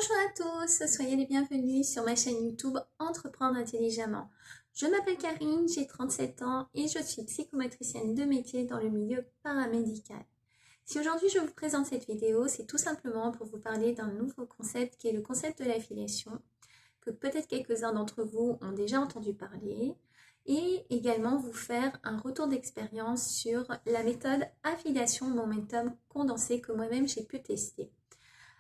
Bonjour à tous, soyez les bienvenus sur ma chaîne YouTube Entreprendre intelligemment. Je m'appelle Karine, j'ai 37 ans et je suis psychomotricienne de métier dans le milieu paramédical. Si aujourd'hui je vous présente cette vidéo, c'est tout simplement pour vous parler d'un nouveau concept qui est le concept de l'affiliation, que peut-être quelques-uns d'entre vous ont déjà entendu parler, et également vous faire un retour d'expérience sur la méthode affiliation momentum condensée que moi-même j'ai pu tester.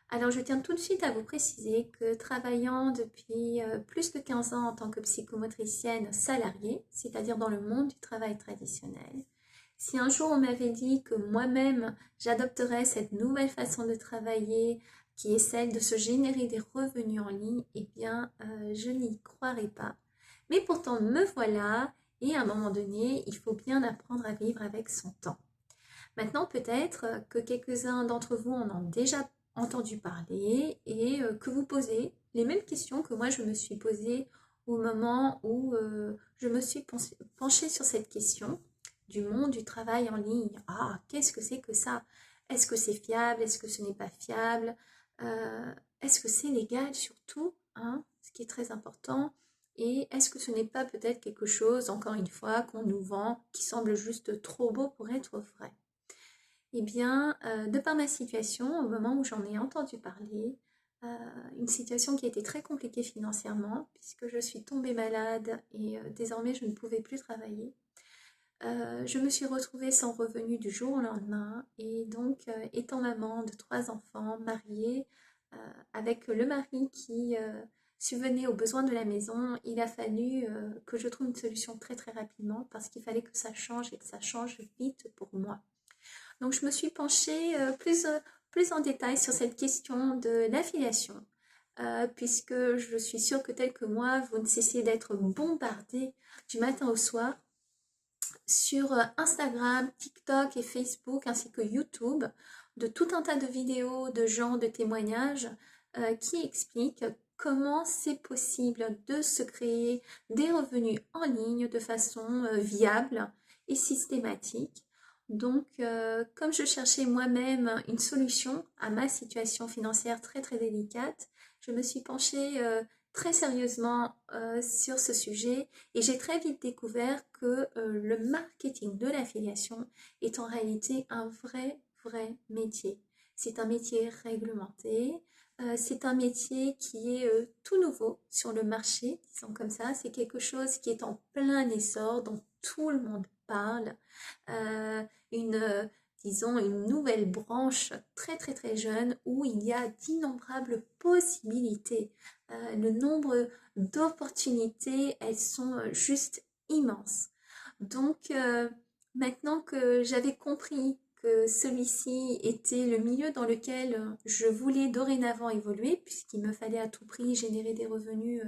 Alors, je tiens tout de suite à vous préciser que travaillant depuis plus de 15 ans en tant que psychomotricienne salariée, c'est-à-dire dans le monde du travail traditionnel, si un jour on m'avait dit que moi-même j'adopterais cette nouvelle façon de travailler qui est celle de se générer des revenus en ligne, eh bien, je n'y croirais pas. Mais pourtant, me voilà et à un moment donné, il faut bien apprendre à vivre avec son temps. Maintenant, peut-être que quelques-uns d'entre vous en ont déjà entendu parler et que vous posez les mêmes questions que moi je me suis posée au moment où je me suis penchée sur cette question du monde du travail en ligne. Ah, qu'est-ce que c'est que ça? Est-ce que c'est fiable? Est-ce que ce n'est pas fiable? Est-ce que c'est légal surtout, hein, ce qui est très important? Et est-ce que ce n'est pas peut-être quelque chose, encore une fois, qu'on nous vend, qui semble juste trop beau pour être vrai? Eh bien, de par ma situation, au moment où j'en ai entendu parler, une situation qui a été très compliquée financièrement, puisque je suis tombée malade et désormais je ne pouvais plus travailler. Je me suis retrouvée sans revenu du jour au lendemain et donc étant maman de 3 enfants, mariée, avec le mari qui subvenait aux besoins de la maison, il a fallu que je trouve une solution très très rapidement parce qu'il fallait que ça change et que ça change vite pour moi. Donc, je me suis penchée plus en détail sur cette question de l'affiliation, puisque je suis sûre que tel que moi, vous ne cessez d'être bombardés du matin au soir sur Instagram, TikTok et Facebook, ainsi que YouTube, de tout un tas de vidéos, de gens, de témoignages qui expliquent comment c'est possible de se créer des revenus en ligne de façon viable et systématique. Donc, comme je cherchais moi-même une solution à ma situation financière très très délicate, je me suis penchée très sérieusement sur ce sujet et j'ai très vite découvert que le marketing de l'affiliation est en réalité un vrai métier. C'est un métier réglementé, c'est un métier qui est tout nouveau sur le marché, disons comme ça. C'est quelque chose qui est en plein essor, dont tout le monde parle. Euh, une, euh, disons, une nouvelle branche très très très jeune où il y a d'innombrables possibilités. Le nombre d'opportunités, elles sont juste immenses. Donc, maintenant que j'avais compris que celui-ci était le milieu dans lequel je voulais dorénavant évoluer, puisqu'il me fallait à tout prix générer des revenus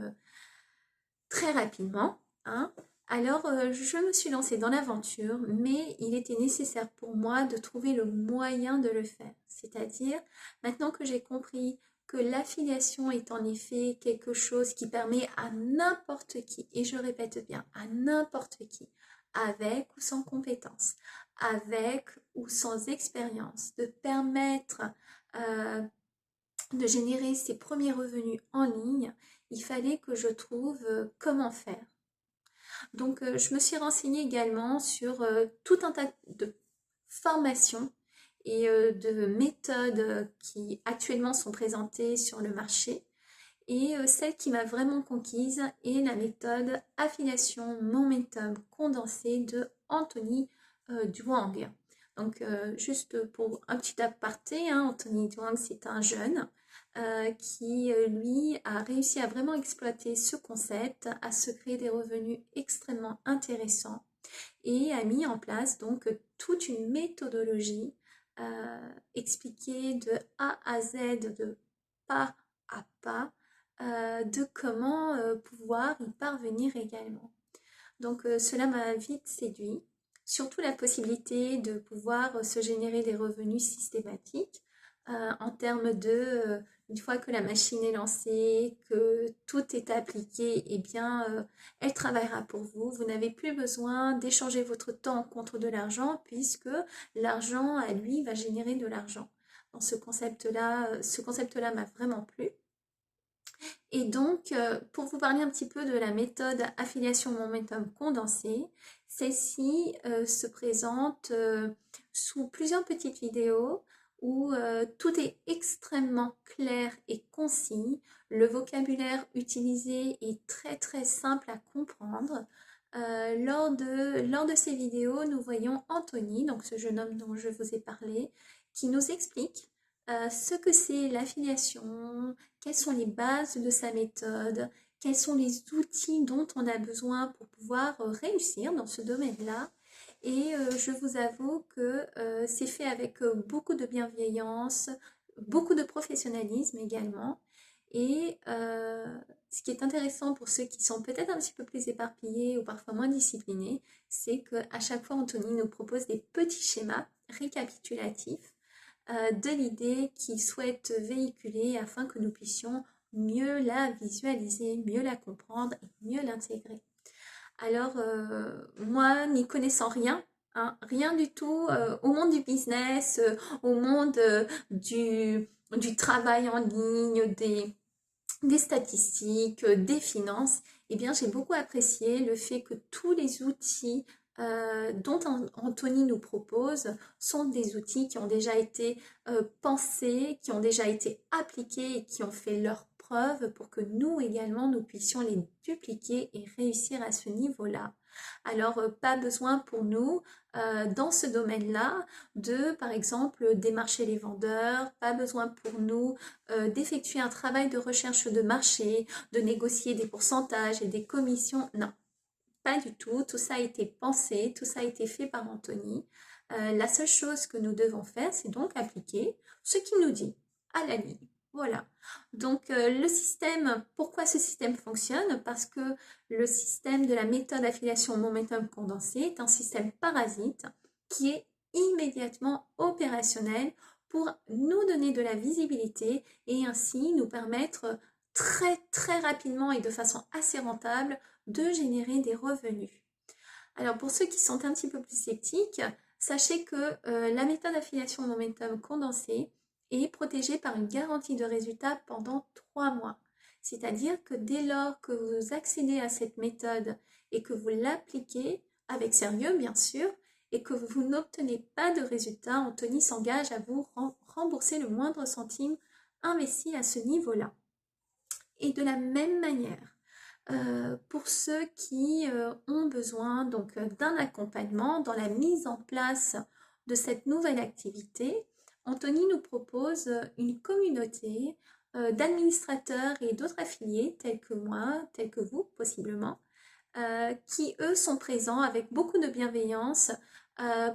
très rapidement, hein, alors je me suis lancée dans l'aventure, mais il était nécessaire pour moi de trouver le moyen de le faire. C'est-à-dire, maintenant que j'ai compris que l'affiliation est en effet quelque chose qui permet à n'importe qui, et je répète bien, à n'importe qui, avec ou sans compétences, avec ou sans expérience, de permettre euh, de générer ses premiers revenus en ligne, il fallait que je trouve comment faire. Donc, je me suis renseignée également sur tout un tas de formations et de méthodes qui actuellement sont présentées sur le marché. Et celle qui m'a vraiment conquise est la méthode affiliation momentum condensée de Anthony Duang. Donc, juste pour un petit aparté, hein, Anthony Duang, c'est un jeune qui, lui, a réussi à vraiment exploiter ce concept, à se créer des revenus extrêmement intéressants et a mis en place donc toute une méthodologie expliquée de A à Z, de pas à pas, de comment pouvoir y parvenir également. Donc cela m'a vite séduit, surtout la possibilité de pouvoir se générer des revenus systématiques en termes de, une fois que la machine est lancée, que tout est appliqué, eh bien elle travaillera pour vous. Vous n'avez plus besoin d'échanger votre temps contre de l'argent puisque l'argent à lui va générer de l'argent. Dans ce concept-là m'a vraiment plu. Et donc, pour vous parler un petit peu de la méthode affiliation momentum condensée, celle-ci se présente sous plusieurs petites vidéos où tout est extrêmement clair et concis. Le vocabulaire utilisé est très très simple à comprendre. Lors de ces vidéos, nous voyons Anthony, donc ce jeune homme dont je vous ai parlé, qui nous explique ce que c'est l'affiliation, quelles sont les bases de sa méthode, quels sont les outils dont on a besoin pour pouvoir réussir dans ce domaine-là. Et je vous avoue que c'est fait avec beaucoup de bienveillance, beaucoup de professionnalisme également. Et ce qui est intéressant pour ceux qui sont peut-être un petit peu plus éparpillés ou parfois moins disciplinés, c'est qu'à chaque fois, Anthony nous propose des petits schémas récapitulatifs de l'idée qu'il souhaite véhiculer afin que nous puissions mieux la visualiser, mieux la comprendre et mieux l'intégrer. Alors, moi, n'y connaissant rien, hein, rien du tout au monde du business, au monde du travail en ligne, des statistiques, des finances, eh bien, j'ai beaucoup apprécié le fait que tous les outils dont Anthony nous propose sont des outils qui ont déjà été pensés, qui ont déjà été appliqués et qui ont fait leur preuve pour que nous également, nous puissions les dupliquer et réussir à ce niveau-là. Alors, pas besoin pour nous, dans ce domaine-là, de, par exemple, démarcher les vendeurs, pas besoin pour nous d'effectuer un travail de recherche de marché, de négocier des pourcentages et des commissions. Non, pas du tout. Tout ça a été pensé, tout ça a été fait par Anthony. La seule chose que nous devons faire, c'est donc appliquer ce qu'il nous dit à la ligne. Voilà. Donc le système, pourquoi ce système fonctionne? Parce que le système de la méthode affiliation momentum condensé est un système parasite qui est immédiatement opérationnel pour nous donner de la visibilité et ainsi nous permettre très très rapidement et de façon assez rentable de générer des revenus. Alors pour ceux qui sont un petit peu plus sceptiques, sachez que la méthode affiliation momentum condensée est protégée par une garantie de résultat pendant 3 mois. C'est-à-dire que dès lors que vous accédez à cette méthode et que vous l'appliquez avec sérieux bien sûr, et que vous n'obtenez pas de résultat, Anthony s'engage à vous rembourser le moindre centime investi à ce niveau-là. Et de la même manière, pour ceux qui ont besoin donc d'un accompagnement dans la mise en place de cette nouvelle activité, Anthony nous propose une communauté d'administrateurs et d'autres affiliés tels que moi, tels que vous possiblement, qui eux sont présents avec beaucoup de bienveillance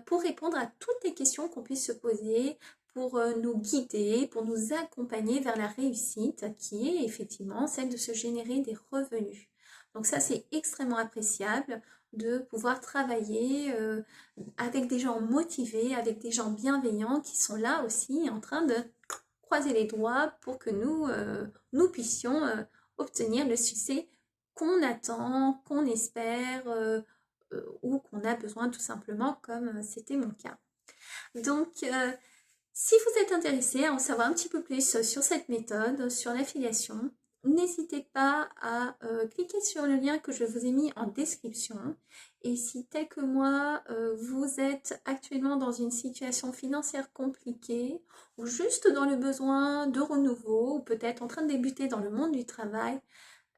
pour répondre à toutes les questions qu'on puisse se poser, pour nous guider, pour nous accompagner vers la réussite qui est effectivement celle de se générer des revenus. Donc ça, c'est extrêmement appréciable de pouvoir travailler avec des gens motivés, avec des gens bienveillants qui sont là aussi en train de croiser les doigts pour que nous puissions obtenir le succès qu'on attend, qu'on espère ou qu'on a besoin tout simplement comme c'était mon cas. Donc, si vous êtes intéressé à en savoir un petit peu plus sur cette méthode, sur l'affiliation, n'hésitez pas à cliquer sur le lien que je vous ai mis en description. Et si, tel que moi, vous êtes actuellement dans une situation financière compliquée ou juste dans le besoin de renouveau ou peut-être en train de débuter dans le monde du travail,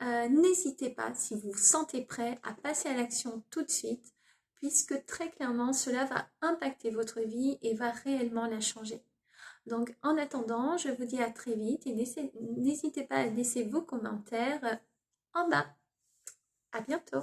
n'hésitez pas, si vous vous sentez prêt, à passer à l'action tout de suite, puisque très clairement, cela va impacter votre vie et va réellement la changer. Donc, en attendant, je vous dis à très vite et n'hésitez pas à laisser vos commentaires en bas. À bientôt!